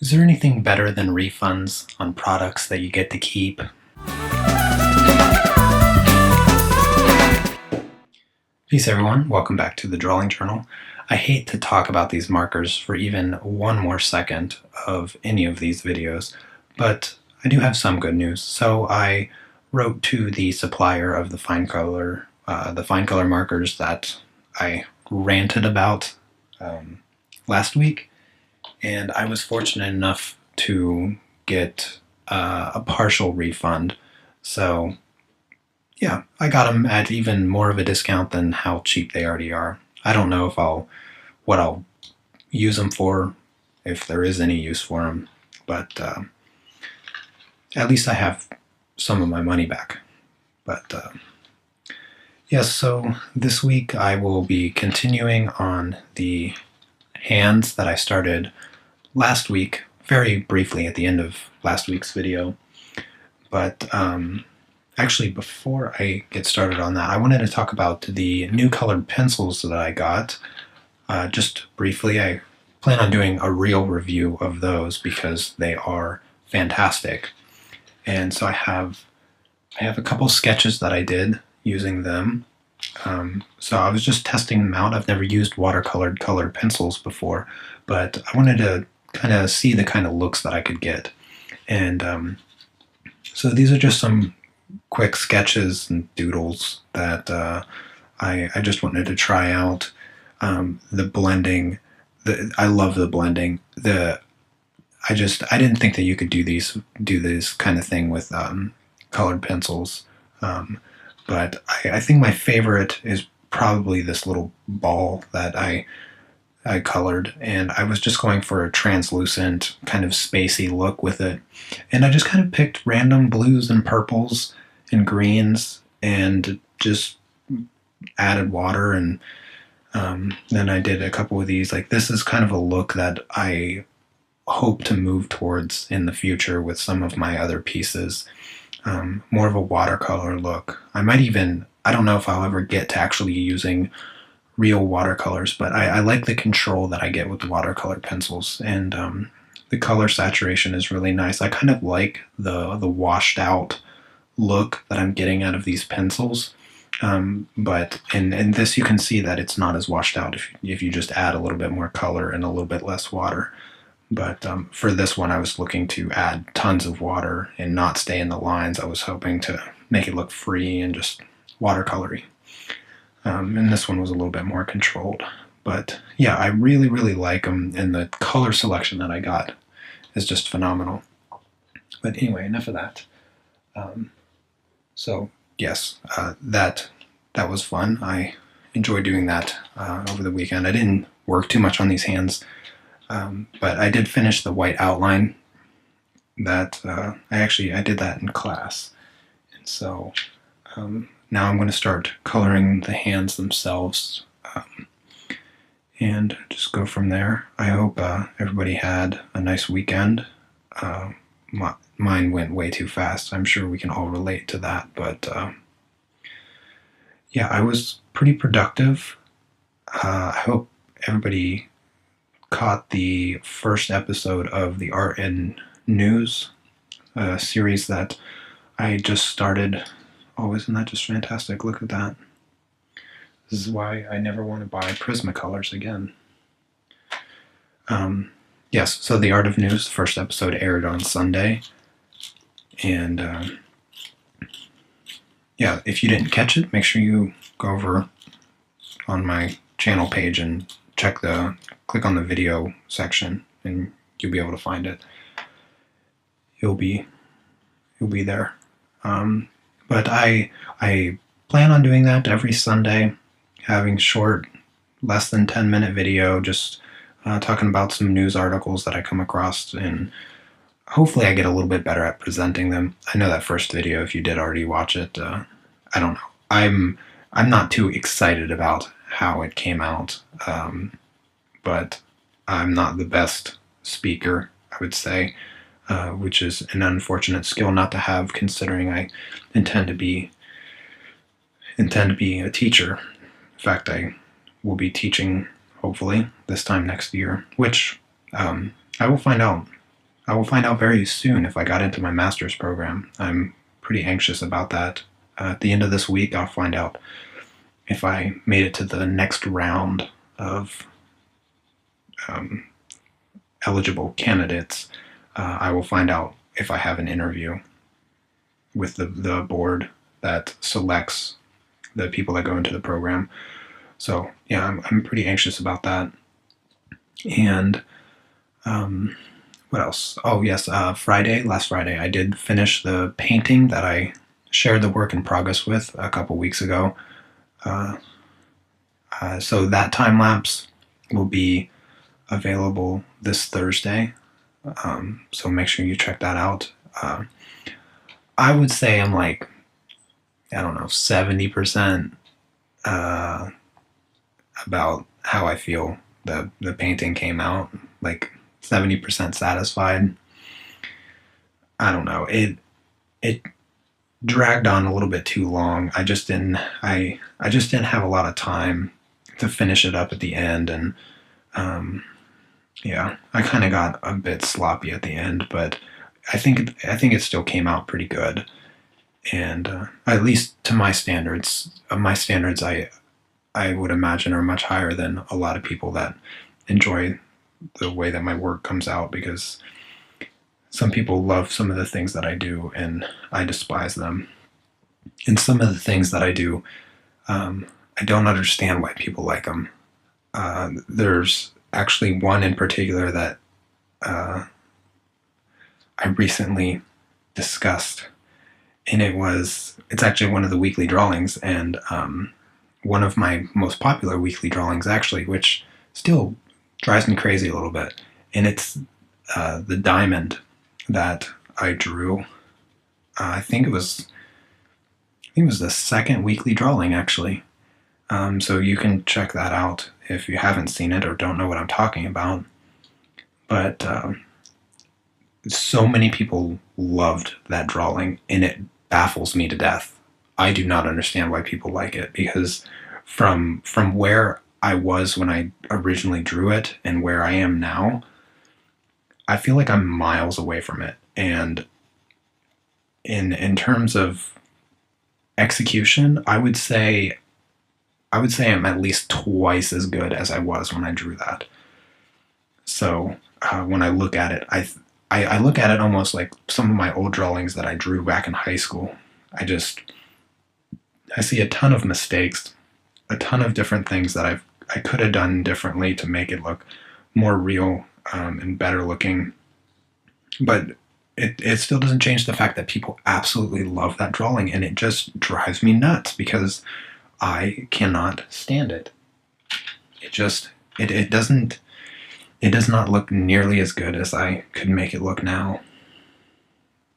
Is there anything better than refunds on products that you get to keep? Peace everyone, welcome back to the Drawing Journal. I hate to talk about these markers for even one more second of any of these videos, but I do have some good news. So I wrote to the supplier of the fine color markers that I ranted about last week, and I was fortunate enough to get a partial refund. So yeah, I got them at even more of a discount than how cheap they already are. I don't know if what I'll use them for, if there is any use for them, but at least I have some of my money back. But yes, so this week I will be continuing on the hands that I started last week, very briefly at the end of last week's video. But actually, before I get started on that, I wanted to talk about the new colored pencils that I got. Just briefly, I plan on doing a real review of those because they are fantastic. And so I have a couple sketches that I did using them. So I was just testing them out. I've never used watercolored colored pencils before, but I wanted to kind of see the kind of looks that I could get. And so these are just some quick sketches and doodles that I just wanted to try out. The blending, I love the blending. I didn't think that you could do this kind of thing with colored pencils. But I think my favorite is probably this little ball that I colored, and I was just going for a translucent kind of spacey look with it. And I just kind of picked random blues and purples and greens and just added water, and then I did a couple of these. Like, this is kind of a look that I hope to move towards in the future with some of my other pieces. More of a watercolor look. I don't know if I'll ever get to actually using real watercolors, but I like the control that I get with the watercolor pencils, and the color saturation is really nice. I kind of like the washed out look that I'm getting out of these pencils, but in this you can see that it's not as washed out if you just add a little bit more color and a little bit less water. But for this one, I was looking to add tons of water and not stay in the lines. I was hoping to make it look free and just watercolory. And this one was a little bit more controlled. But yeah, I really, really like them, and the color selection that I got is just phenomenal. But anyway, enough of that. So yes, that was fun. I enjoyed doing that over the weekend. I didn't work too much on these hands. But I did finish the white outline that I did that in class. And so now I'm going to start coloring the hands themselves and just go from there. I hope everybody had a nice weekend. Mine went way too fast. I'm sure we can all relate to that. But yeah, I was pretty productive. I hope everybody caught the first episode of the Art and News series that I just started. Oh, isn't that just fantastic? Look at that. This is why I never want to buy Prismacolors again. Yes, so the Art of News, the first episode aired on Sunday. And yeah, if you didn't catch it, make sure you go over on my channel page and click on the video section, and you'll be able to find it. You'll be there. But I plan on doing that every Sunday, having short, less than 10-minute video, just talking about some news articles that I come across, and hopefully I get a little bit better at presenting them. I know that first video, if you did already watch it, I don't know. I'm not too excited about how it came out, but I'm not the best speaker, I would say, which is an unfortunate skill not to have, considering I intend to be a teacher. In fact, I will be teaching, hopefully, this time next year, which I will find out I will find out very soon if I got into my master's program. I'm pretty anxious about that. At the end of this week, I'll find out if I made it to the next round of um, eligible candidates. I will find out if I have an interview with the board that selects the people that go into the program. So yeah, I'm pretty anxious about that. And what else? Oh yes, last Friday, I did finish the painting that I shared the work in progress with a couple weeks ago. Uh, so that time lapse will be available this Thursday. So make sure you check that out. I would say I'm like, I don't know, 70% uh, about how I feel the painting came out. Like 70% satisfied. I don't know. It dragged on a little bit too long. I just didn't have a lot of time to finish it up at the end, and yeah, I kind of got a bit sloppy at the end, but I think it still came out pretty good, and at least to my standards, I would imagine are much higher than a lot of people that enjoy the way that my work comes out, because some people love some of the things that I do and I despise them. And some of the things that I do, I don't understand why people like them. There's actually one in particular that I recently discussed, and it's actually one of the weekly drawings, and one of my most popular weekly drawings, actually, which still drives me crazy a little bit. And it's the diamond that I drew. I think it was the second weekly drawing, actually. So you can check that out if you haven't seen it or don't know what I'm talking about. But so many people loved that drawing, and it baffles me to death. I do not understand why people like it, because from where I was when I originally drew it and where I am now, I feel like I'm miles away from it. And in terms of execution, I would say I'm at least twice as good as I was when I drew that. So when I look at it, I look at it almost like some of my old drawings that I drew back in high school. I see a ton of mistakes, a ton of different things that I could have done differently to make it look more real and better looking. But it still doesn't change the fact that people absolutely love that drawing, and it just drives me nuts because I cannot stand it. It doesn't it does not look nearly as good as I could make it look now.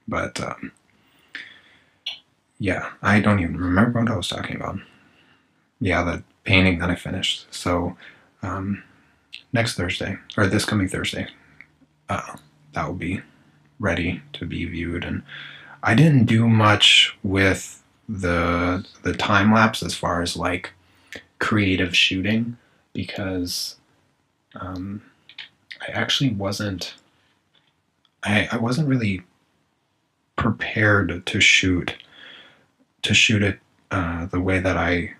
But yeah, I don't even remember what I was talking about. Yeah, the painting that I finished. So next Thursday, or this coming Thursday, that will be ready to be viewed. And I didn't do much with the time lapse as far as like creative shooting, because I actually wasn't I wasn't really prepared to shoot it the way that I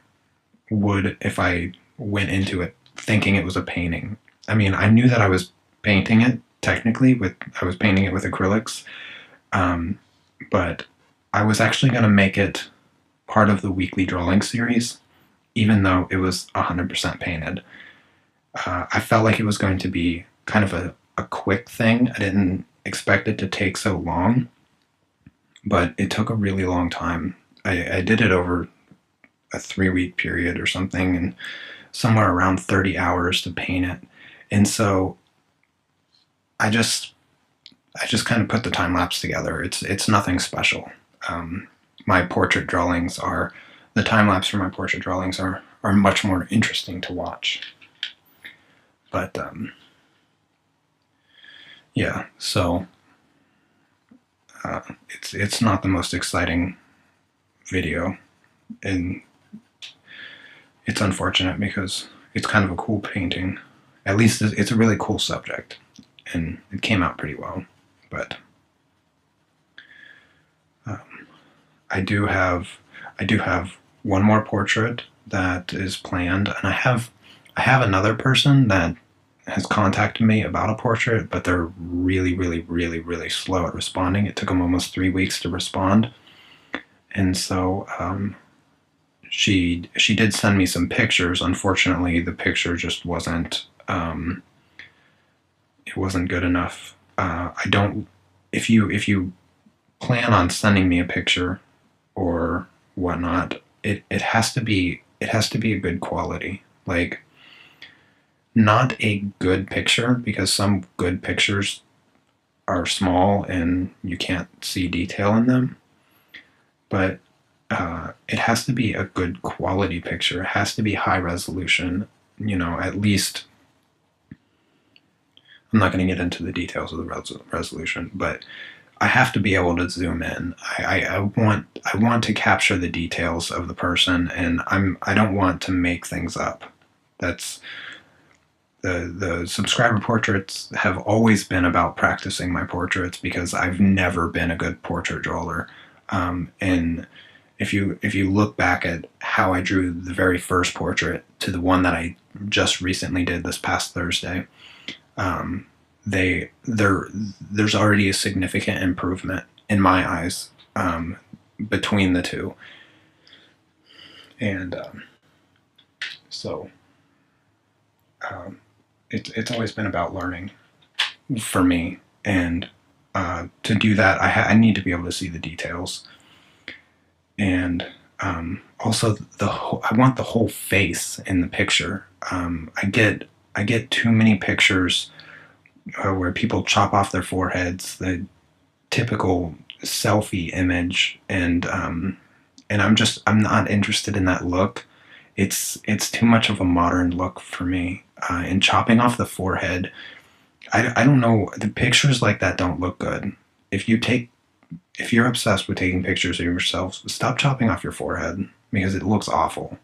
would if I went into it thinking it was a painting. I mean, I knew that I was painting it technically I was painting it with acrylics, but I was actually going to make it part of the weekly drawing series, even though it was 100% painted. I felt like it was going to be kind of a quick thing. I didn't expect it to take so long, but it took a really long time. I did it over a 3-week period or something, and somewhere around 30 hours to paint it. And so I just kind of put the time lapse together. It's nothing special. My portrait drawings are the time lapse for my portrait drawings are much more interesting to watch. But yeah, so it's not the most exciting video, and it's unfortunate because it's kind of a cool painting. At least it's a really cool subject, and it came out pretty well. But I do have one more portrait that is planned, and I have another person that has contacted me about a portrait, but they're really, really, really, really slow at responding. It took them almost 3 weeks to respond, and so she did send me some pictures. Unfortunately, the picture just wasn't it wasn't good enough. I don't. If you plan on sending me a picture or whatnot, it has to be a good quality. Like, not a good picture, because some good pictures are small and you can't see detail in them. But it has to be a good quality picture. It has to be high resolution. At least, I'm not going to get into the details of the resolution, but I have to be able to zoom in. I want to capture the details of the person, and I don't want to make things up. That's the subscriber portraits have always been about practicing my portraits, because I've never been a good portrait drawer. And if you look back at how I drew the very first portrait to the one that I just recently did this past Thursday, there's already a significant improvement in my eyes between the two, and so it's always been about learning for me, and to do that, I need to be able to see the details, and also I want the whole face in the picture. I get too many pictures where people chop off their foreheads, the typical selfie image, and I'm not interested in that look. It's too much of a modern look for me. And chopping off the forehead, I don't know. The pictures like that don't look good. If you're obsessed with taking pictures of yourself, stop chopping off your forehead, because it looks awful.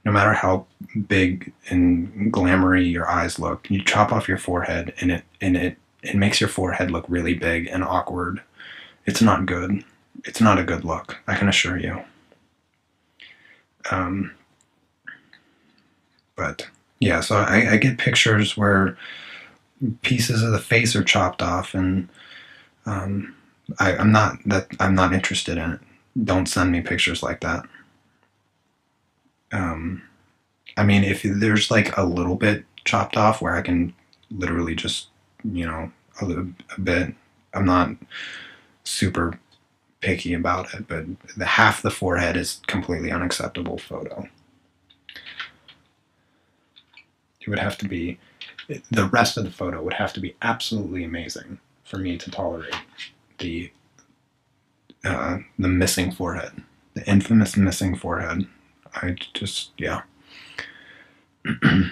No matter how big and glamoury your eyes look, you chop off your forehead, and it makes your forehead look really big and awkward. It's not good. It's not a good look, I can assure you. But yeah, so I get pictures where pieces of the face are chopped off, and I'm not interested in it. Don't send me pictures like that. I mean, if there's like a little bit chopped off where I can literally just, a bit, I'm not super picky about it, but half the forehead is completely unacceptable photo. It would have to be, the rest of the photo would have to be absolutely amazing for me to tolerate the missing forehead, the infamous missing forehead. I just, yeah. Could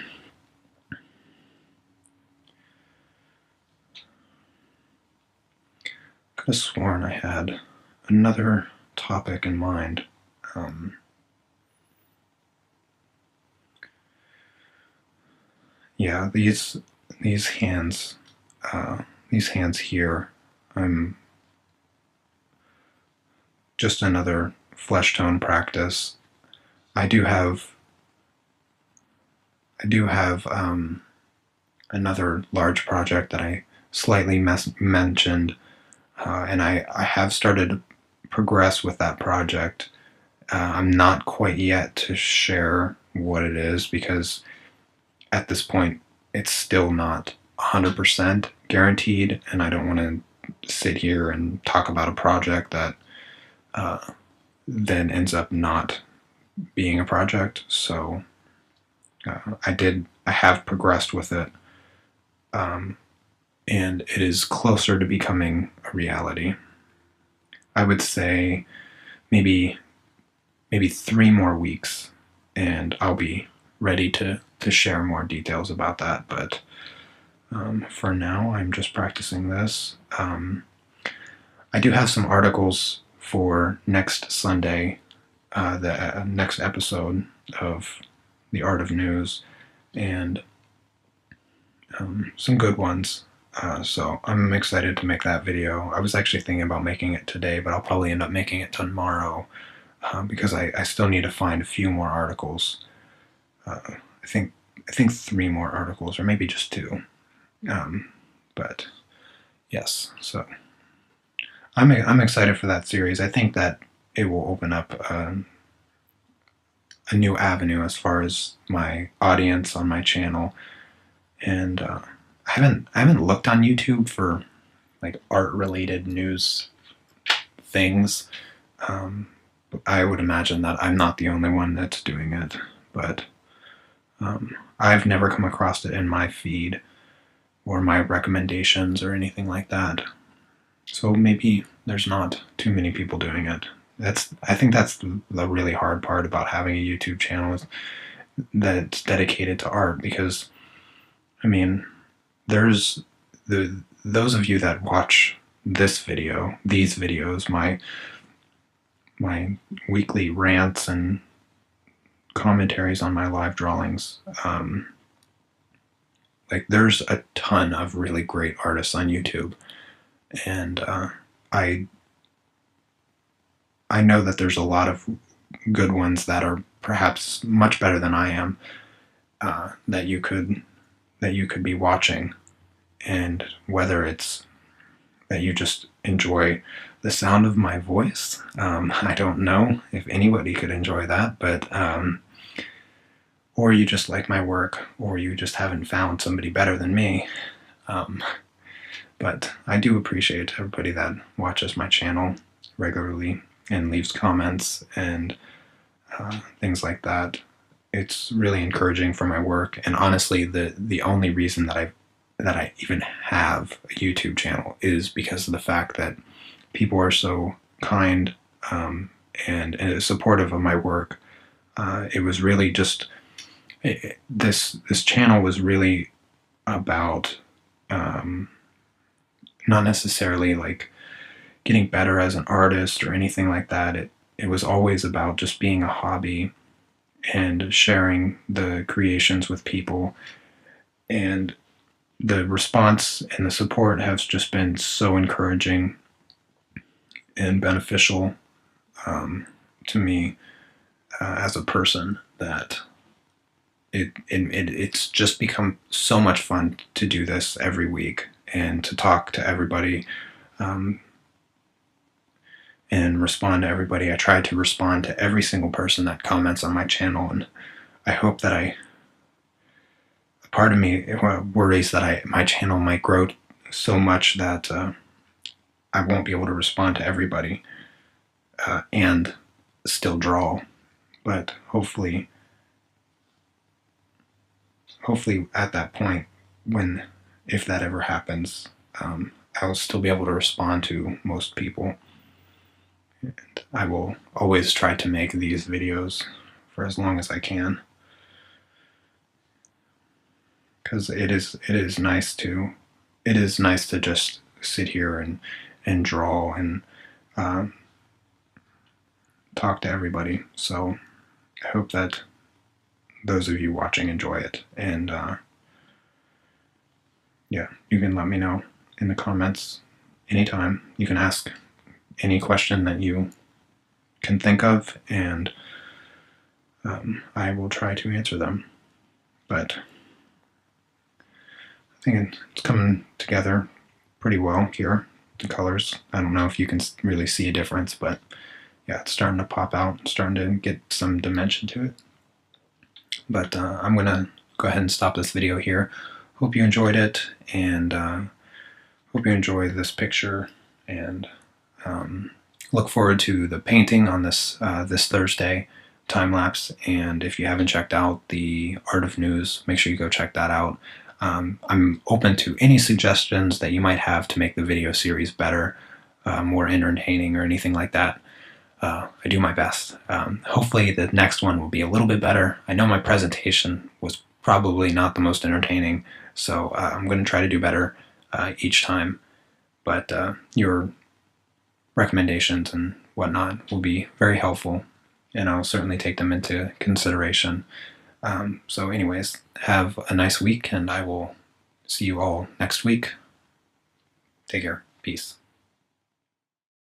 have sworn I had another topic in mind. Yeah, these hands, here. Just another flesh tone practice. I do have another large project that I slightly mentioned, and I have started to progress with that project. I'm not quite yet to share what it is, because at this point it's still not 100% guaranteed, and I don't want to sit here and talk about a project that then ends up not being a project. So I have progressed with it, and it is closer to becoming a reality. I would say maybe 3 more weeks, and I'll be ready to share more details about that. But for now, I'm just practicing this. I do have some articles for next Sunday, the next episode of The Art of News, and some good ones. So I'm excited to make that video. I was actually thinking about making it today, but I'll probably end up making it tomorrow because I still need to find a few more articles. I think 3 more articles, or maybe just 2. But yes, so I'm excited for that series. I think that it will open up a new avenue as far as my audience on my channel, and I haven't looked on YouTube for like art related news things. I would imagine that I'm not the only one that's doing it, but I've never come across it in my feed or my recommendations or anything like that. So maybe there's not too many people doing it. I think that's the really hard part about having a YouTube channel, is that's dedicated to art, because I mean, there's those of you that watch these videos, my weekly rants and commentaries on my live drawings. Like, there's a ton of really great artists on YouTube, and I know that there's a lot of good ones that are perhaps much better than I am, that you could be watching, and whether it's that you just enjoy the sound of my voice, I don't know if anybody could enjoy that, but or you just like my work, or you just haven't found somebody better than me. But I do appreciate everybody that watches my channel regularly and leaves comments and things like that. It's really encouraging for my work, and honestly, the only reason that I even have a YouTube channel is because of the fact that people are so kind and supportive of my work. It was really just this channel was really about not necessarily like getting better as an artist or anything like that. It was always about just being a hobby and sharing the creations with people, and the response and the support has just been so encouraging and beneficial to me as a person, that it's just become so much fun to do this every week and to talk to everybody and respond to everybody. I try to respond to every single person that comments on my channel, and I hope that part of me worries that my channel might grow so much that I won't be able to respond to everybody and still draw. But hopefully at that point, if that ever happens, I'll still be able to respond to most people. And I will always try to make these videos for as long as I can, because it is nice to just sit here and draw and talk to everybody. So I hope that those of you watching enjoy it, and yeah, you can let me know in the comments anytime. You can ask any question that you can think of, and I will try to answer them. But I think it's coming together pretty well here, the colors. I don't know if you can really see a difference, but yeah, it's starting to pop out, starting to get some dimension to it. But I'm going to go ahead and stop this video here. Hope you enjoyed it, and hope you enjoy this picture, and look forward to the painting on this Thursday time-lapse. And if you haven't checked out the Art of News, make sure you go check that out. I'm open to any suggestions that you might have to make the video series better, more entertaining, or anything like that. I do my best. Hopefully the next one will be a little bit better. I know my presentation was probably not the most entertaining, so I'm going to try to do better each time. But your recommendations and whatnot will be very helpful, and I'll certainly take them into consideration. So anyways, have a nice week, and I will see you all next week. Take care. Peace.